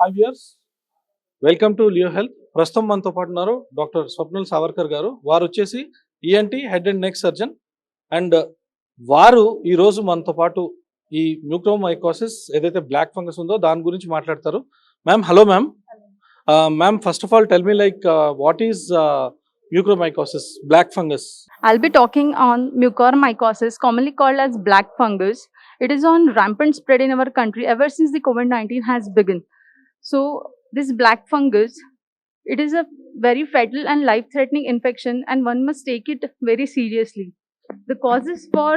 5 years. Welcome to Leo health. ప్రస్తుతం మనతో పాటు ఉన్నారు డాక్టర్ స్వప్నల్ సావర్కర్ గారు. వారు వచ్చేసి ENT head and neck surgeon. And వారు ఈరోజు మనతో పాటు ఈ మ్యూక్రోమైకోసిస్ ఏదైతే బ్లాక్ ఫంగస్ ఉందో దాని గురించి మాట్లాడతారు. Ma'am, hello ma'am. Ma'am, first of all tell me like what is mucormycosis, black fungus? I'll be talking on mucormycosis, commonly called as black fungus. It is on rampant spread in our country ever since the COVID-19 has begun. So this black fungus, it is a very fatal and life-threatening infection, and one must take it very seriously. The causes for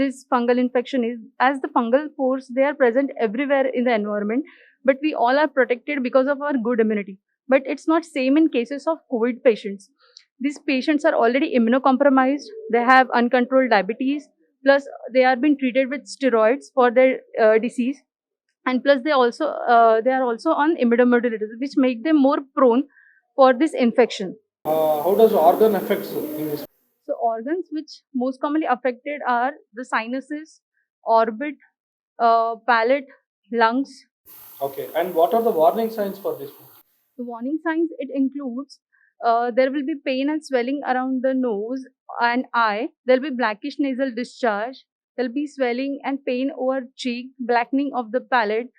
this fungal infection is, as the fungal pores, they are present everywhere in the environment, but we all are protected because of our good immunity. But it's not same in cases of COVID patients. These patients are already immunocompromised, they have uncontrolled diabetes, plus they are being treated with steroids for their disease, and plus they are also on immunomodulators, which make them more prone for this infection. How does organ affects in this? So organs which most commonly affected are the sinuses, orbit, palate, lungs. Okay, and what are the warning signs for this? The warning signs, it includes there will be pain and swelling around the nose and eye. There will be blackish nasal discharge. There will be swelling and pain over cheek, blackening of the palate.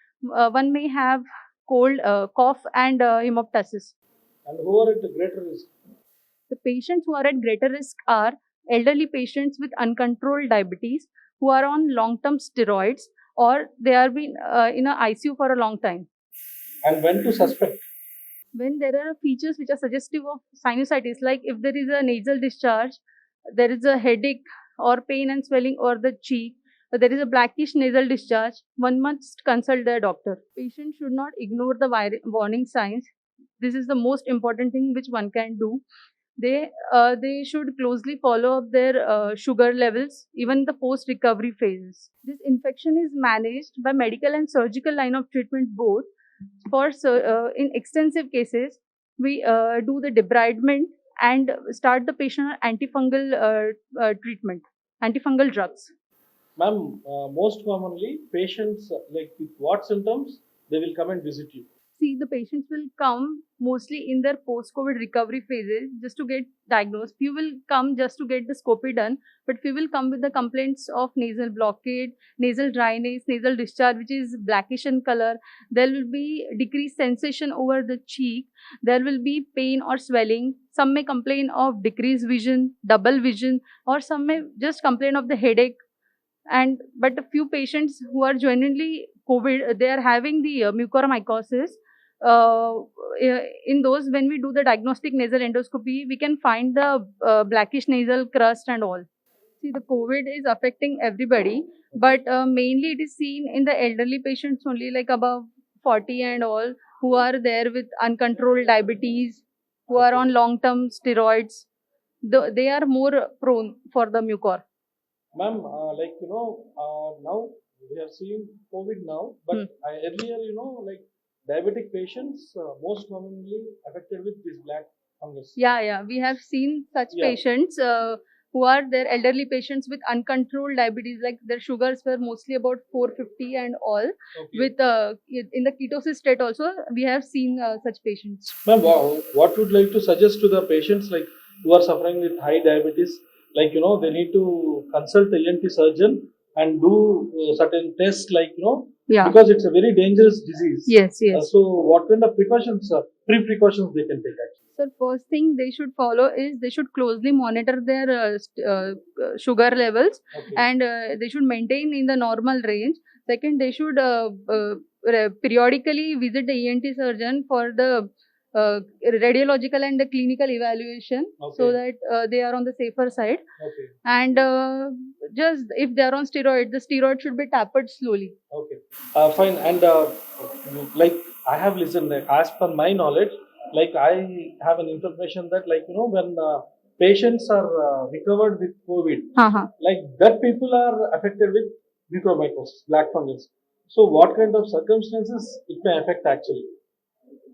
One may have cold, cough, and hemoptysis. And who are at greater risk? The patients who are at greater risk are elderly patients with uncontrolled diabetes who are on long-term steroids, or they are been in a ICU for a long time. And when to suspect? When there are features which are suggestive of sinusitis, like if there is a nasal discharge, there is a headache or pain and swelling over the cheek, or there is a blackish nasal discharge, one must consult their doctor. Patient should not ignore the warning signs. This is the most important thing which one can do. They should closely follow up their sugar levels, even the post recovery phases. This infection is managed by medical and surgical line of treatment both. In extensive cases, we do the debridement and start the patient on antifungal treatment, antifungal drugs. Ma'am, most commonly patients like with what symptoms they will come and visit you? See, the patients will come mostly in their post-COVID recovery phases just to get diagnosed. Few will come just to get the scopy done, but few will come with the complaints of nasal blockade, nasal dryness, nasal discharge, which is blackish in color. There will be decreased sensation over the cheek. There will be pain or swelling. Some may complain of decreased vision, double vision, or some may just complain of the headache. But a few patients who are genuinely COVID, they are having the mucormycosis. In those, when we do the diagnostic nasal endoscopy, we can find the blackish nasal crust and all. See, the COVID is affecting everybody, but mainly it is seen in the elderly patients only, like above 40 and all, who are there with uncontrolled diabetes, who are on long-term steroids. They are more prone for the mucor. Ma'am, now we are seeing COVID now, but earlier, like diabetic patients most commonly affected with this black fungus. Yeah, we have seen such Yeah. patients who are their elderly patients with uncontrolled diabetes, like their sugars were mostly about 450 and all. Okay. With in the ketosis state also, we have seen such patients. Ma'am, what would like to suggest to the patients like who are suffering with high diabetes? Like they need to consult the ENT surgeon and do certain tests, like Yeah. because it's a very dangerous disease. Yes. So, what kind of precautions, pre-precautions they can take actually? So first thing they should follow is they should closely monitor their sugar levels, Okay. and they should maintain in the normal range. Second, they should periodically visit the ENT surgeon for the radiological and the clinical evaluation, so Okay. that they are on the safer side. Okay. And just if they are on steroid, the steroid should be tapered slowly. Okay. Fine. And like I have listened, like, as per my knowledge, like I have an information that when patients are recovered with COVID, like that people are affected with mucormycosis, black fungus. So what kind of circumstances it may affect actually?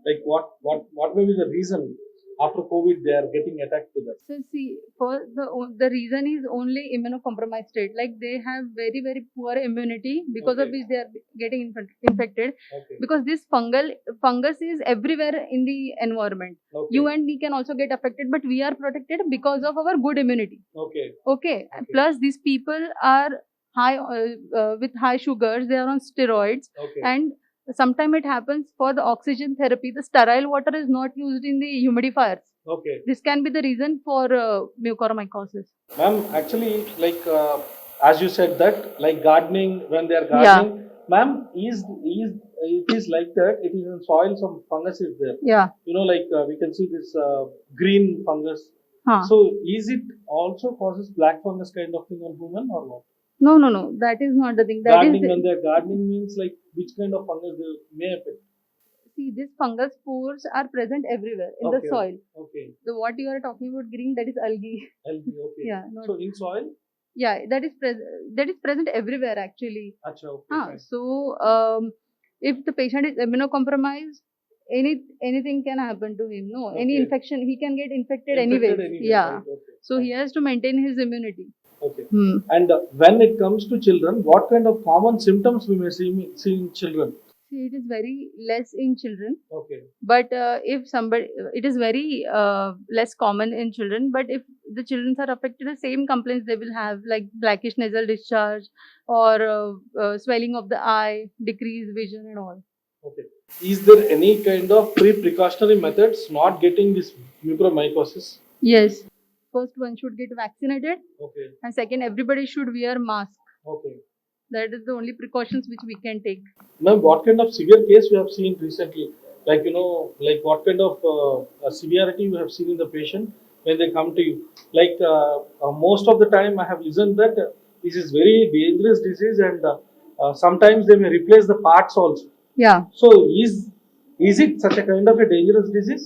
Like what may be the reason after COVID they are getting attacked to that? So see, for the reason is only immunocompromised state. Like they have very very poor immunity, because of Okay. which they are getting infected. Okay. Because this fungus is everywhere in the environment. Okay. You and me can also get affected, but we are protected because of our good immunity. Okay. Okay. Okay. Plus, these people are high with high sugars. They are on steroids, Okay. and sometimes it happens for the oxygen therapy. The sterile water is not used in the humidifiers. Okay. This can be the reason for mucormycosis. Ma'am, actually, like as you said that, like gardening, when they are gardening, ma'am, it is like that. It is in soil. Some fungus is there. Yeah. You know, like we can see this green fungus. Huh. So, is it also causes black fungus kind of thing on human or what? No. That is not the thing. That Gardening, is when they are gardening, means like which kind of fungus they may affect. see, these fungus spores are present everywhere in the Okay. soil. Okay. The what you are talking about green, that is algae. Algae. Okay. Yeah. Not, So in soil. yeah, that is present everywhere actually. Acha. Okay. Fine. So if the patient is immunocompromised, anything can happen to him. No, any Okay. infection, he can get infected Infected anyway. anyway, Yeah. right, okay. So he has to maintain his immunity. Okay. Hmm. And when it comes to children, what kind of common symptoms we may see in children? See, it is very less in children, Okay. but if somebody, it is very less common in children. But if the children are affected, the same complaints they will have, like blackish nasal discharge or swelling of the eye, decreased vision, and all. Okay. Is there any kind of precautionary methods not getting this mucormycosis? Yes. First, one should get vaccinated, Okay. and second, everybody should wear mask. Okay. That is the only precautions which we can take. Ma'am, what kind of severe case we have seen recently? Like, you know, like what kind of severity you have seen in the patient when they come to you? Like most of the time I have listened that this is very dangerous disease, and sometimes they may replace the parts also. Yeah. So is it such a kind of a dangerous disease?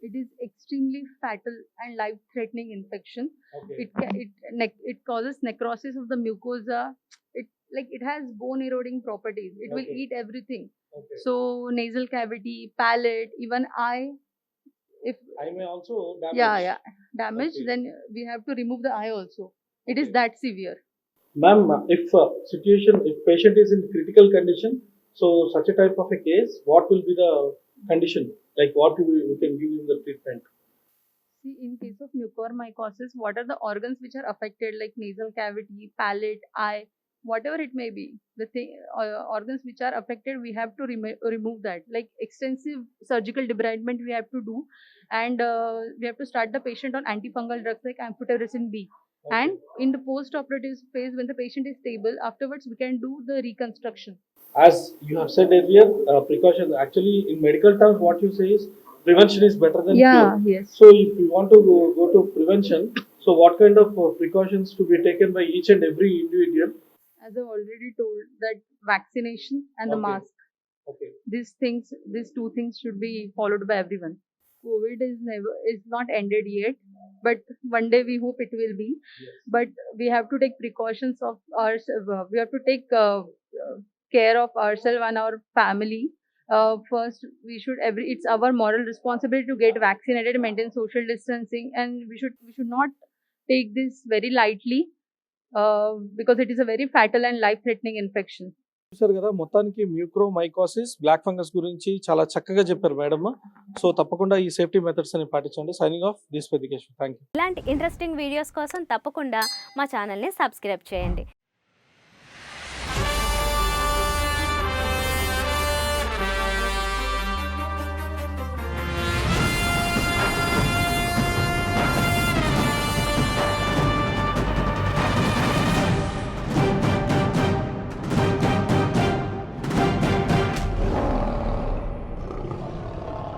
It is extremely fatal and life-threatening infection. Okay. It causes necrosis of the mucosa. It has bone eroding properties. It will Okay. eat everything. Okay. So nasal cavity, palate, even eye. If I may also damage. yeah damage, Okay. then we have to remove the eye also. It is Okay. that severe. Ma'am, if patient is in critical condition, so such a type of a case, what will be the condition? Like what we can give him the treatment? See, in case of mucormycosis, what are the organs which are affected, like nasal cavity, palate, eye, whatever it may be? The organs which are affected, we have to remove that. Like extensive surgical debridement we have to do, and we have to start the patient on antifungal drugs like amphotericin B. Okay. And in the post-operative phase, when the patient is stable, afterwards we can do the reconstruction. As you have said earlier, precaution. Actually, in medical terms, what you say is prevention is better than cure. Yes. So, if you want to go to prevention, so what kind of precautions to be taken by each and every individual? As I've already told, that vaccination and the Okay. mask. Okay. These two things should be followed by everyone. COVID is not ended yet, but one day we hope it will be. Yes. But we have to take precautions of ourselves. We have to take care of ourselves and our family. First, it's our moral responsibility to get vaccinated, maintain social distancing, and we should not take this very lightly, because it is a very fatal and life-threatening infection. చూసారు కదా, మొత్తానికి మ్యూక్రోమైకోసిస్ black fungus గురించి చాలా చక్కగా చెప్పారు madam. So తప్పకుండా ఈ safety methods అని పాటించండి. సైనింగ్ ఆఫ్ దిస్ వెదికేషన్. Thank you. ఇలాంటి ఇంట్రెస్టింగ్ వీడియోస్ కోసం తప్పకుండా మా ఛానల్ని సబ్స్క్రైబ్ చేయండి.